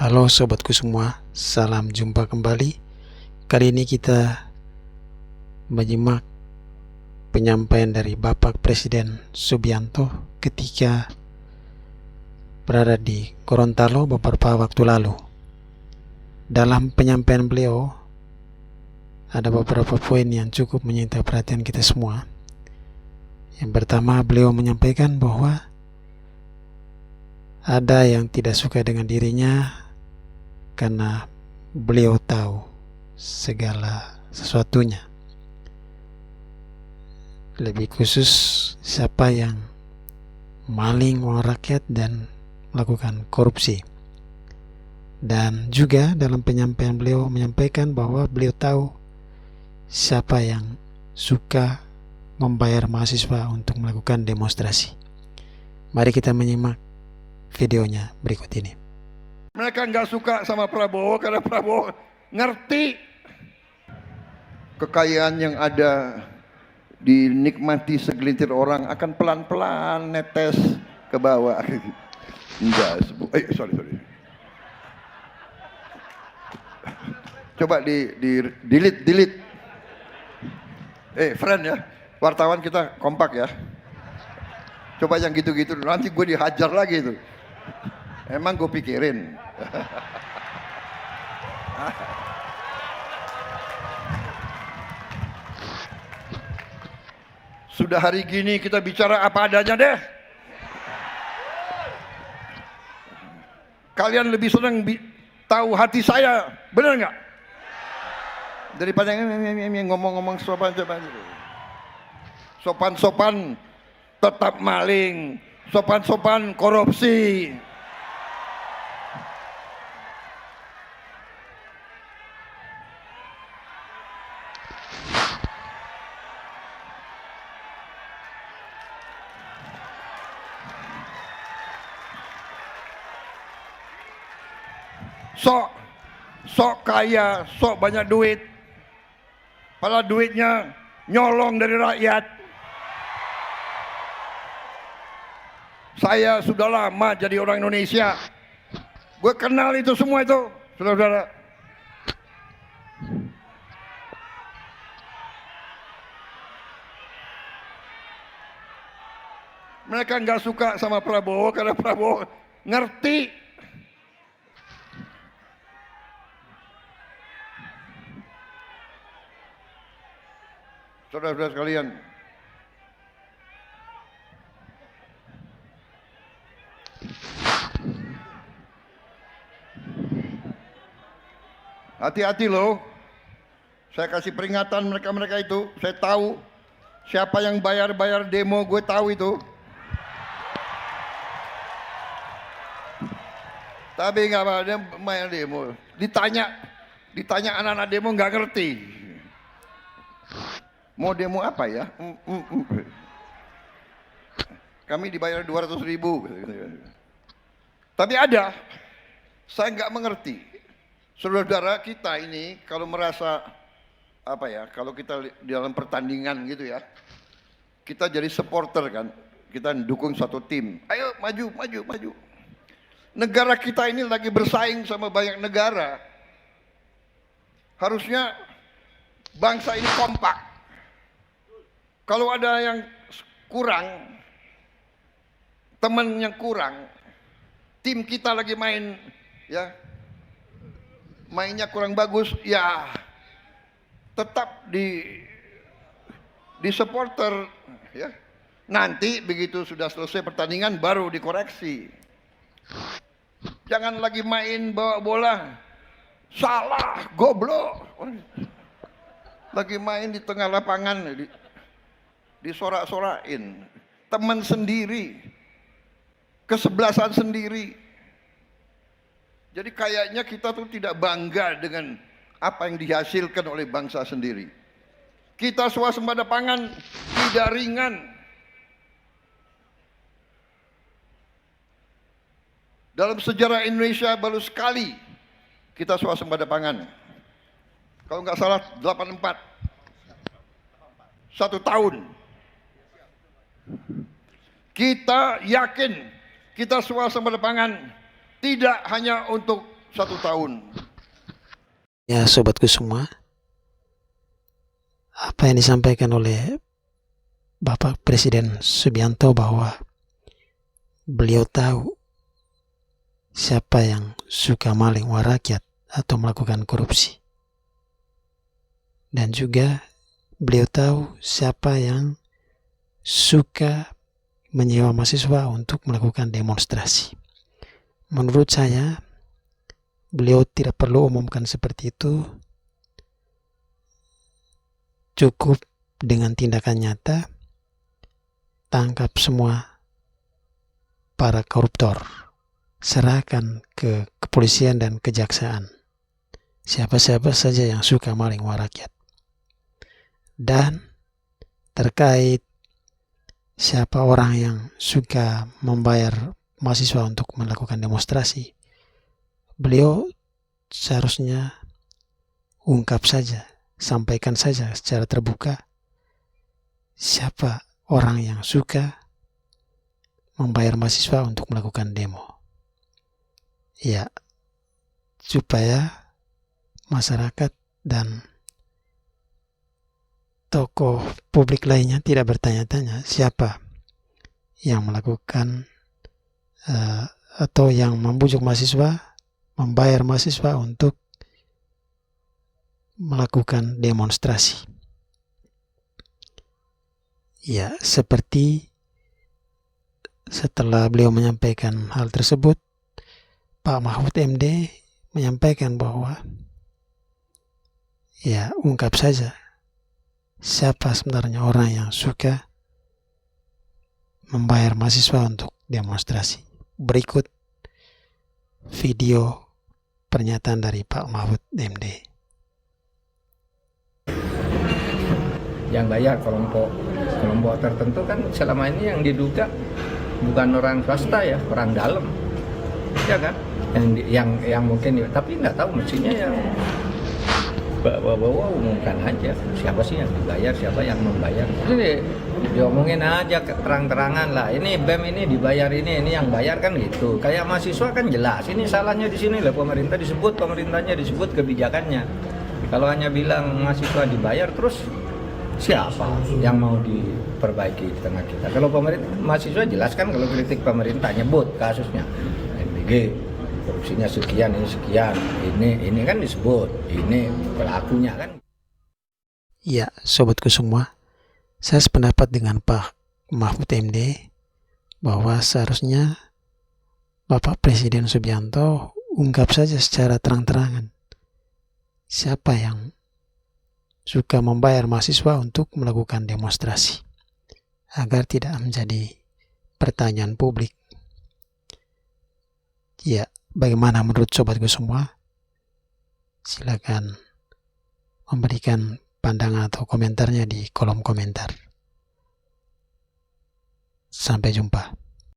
Halo sobatku semua, salam jumpa kembali. Kali ini kita menyimak penyampaian dari Bapak Presiden Subianto ketika berada di Gorontalo beberapa waktu lalu. Dalam penyampaian beliau, ada beberapa poin yang cukup menyita perhatian kita semua. Yang pertama, beliau menyampaikan bahwa ada yang tidak suka dengan dirinya karena beliau tahu segala sesuatunya. Lebih khusus siapa yang maling uang rakyat dan melakukan korupsi. Dan juga dalam penyampaian beliau menyampaikan bahwa beliau tahu siapa yang suka membayar mahasiswa untuk melakukan demonstrasi. Mari kita menyimak videonya berikut ini. Mereka nggak suka sama Prabowo karena Prabowo ngerti kekayaan yang ada dinikmati segelintir orang akan pelan-pelan netes ke bawah. Enggak, sorry. Coba di delete. Friend ya, wartawan kita kompak ya. Coba yang gitu-gitu, nanti gue dihajar lagi itu. Emang gue pikirin. Sudah hari gini kita bicara apa adanya deh. Kalian lebih senang tahu hati saya, benar nggak? Daripada ngomong-ngomong sopan-sopan tetap maling, sopan-sopan korupsi. Sok kaya, sok banyak duit. Padahal duitnya nyolong dari rakyat. Saya sudah lama jadi orang Indonesia. Gue kenal itu semua itu, saudara-saudara. Mereka nggak suka sama Prabowo karena Prabowo ngerti saudara-saudara sekalian. Hati-hati loh. Saya kasih peringatan mereka-mereka itu. Saya tahu siapa yang bayar demo, gue tahu itu. Tapi nggak apa, dia bayar demo. Ditanya anak-anak demo nggak ngerti. Mau demo apa ya? Kami dibayar 200.000. Tapi ada, saya nggak mengerti. Saudara-saudara kita ini kalau merasa apa ya? Kalau kita di dalam pertandingan gitu ya, kita jadi supporter kan, kita dukung satu tim. Ayo maju. Negara kita ini lagi bersaing sama banyak negara. Harusnya bangsa ini kompak. Kalau ada yang kurang, teman yang kurang, tim kita lagi main, ya, mainnya kurang bagus, ya, tetap di supporter, ya. Nanti begitu sudah selesai pertandingan baru dikoreksi. Jangan lagi main bawa bola, salah, goblok. Lagi main di tengah lapangan. Disorak-sorakin, teman sendiri, kesebelasan sendiri. Jadi kayaknya kita tuh tidak bangga dengan apa yang dihasilkan oleh bangsa sendiri. Kita swasembada pangan tidak ringan. Dalam sejarah Indonesia baru sekali kita swasembada pangan. Kalau nggak salah 84, 1 tahun. Kita yakin kita swasembada pangan tidak hanya untuk 1 tahun. Ya sobatku semua, apa yang disampaikan oleh Bapak Presiden Subianto bahwa beliau tahu siapa yang suka maling uang rakyat atau melakukan korupsi. Dan juga beliau tahu siapa yang suka menyewa mahasiswa untuk melakukan demonstrasi. Menurut saya, beliau tidak perlu umumkan seperti itu. Cukup dengan tindakan nyata, tangkap semua para koruptor, serahkan ke kepolisian dan kejaksaan siapa-siapa saja yang suka maling uang rakyat. Dan terkait siapa orang yang suka membayar mahasiswa untuk melakukan demonstrasi, beliau seharusnya ungkap saja, sampaikan saja secara terbuka siapa orang yang suka membayar mahasiswa untuk melakukan demo. Ya, supaya masyarakat dan tokoh publik lainnya tidak bertanya-tanya siapa yang melakukan atau yang membujuk mahasiswa, membayar mahasiswa untuk melakukan demonstrasi. Ya, seperti setelah beliau menyampaikan hal tersebut, Pak Mahfud MD menyampaikan bahwa ya ungkap saja siapa sebenarnya orang yang suka membayar mahasiswa untuk demonstrasi. Berikut video pernyataan dari Pak Mahfud MD. Yang bayar kelompok tertentu kan selama ini yang diduga bukan orang swasta ya, orang dalam, ya kan? Yang mungkin, tapi nggak tahu mestinya yang bawa umumkan aja siapa sih yang dibayar, siapa yang membayar. Jadi diomongin aja terang-terangan lah. Ini BEM ini dibayar, ini yang bayar kan gitu. Kayak mahasiswa kan jelas. Ini salahnya di sini lah, pemerintahnya disebut kebijakannya. Kalau hanya bilang mahasiswa dibayar terus siapa yang mau diperbaiki di tengah kita? Kalau mahasiswa jelaskan, kalau kritik pemerintah nyebut kasusnya NBG, korupsinya sekian, ini sekian, ini kan disebut, ini pelakunya kan. Ya, sobatku semua, saya sependapat dengan Pak Mahfud MD bahwa seharusnya Bapak Presiden Subianto ungkap saja secara terang-terangan siapa yang suka membayar mahasiswa untuk melakukan demonstrasi, agar tidak menjadi pertanyaan publik. Ya, bagaimana menurut sobatku semua? Silakan memberikan pandangan atau komentarnya di kolom komentar. Sampai jumpa.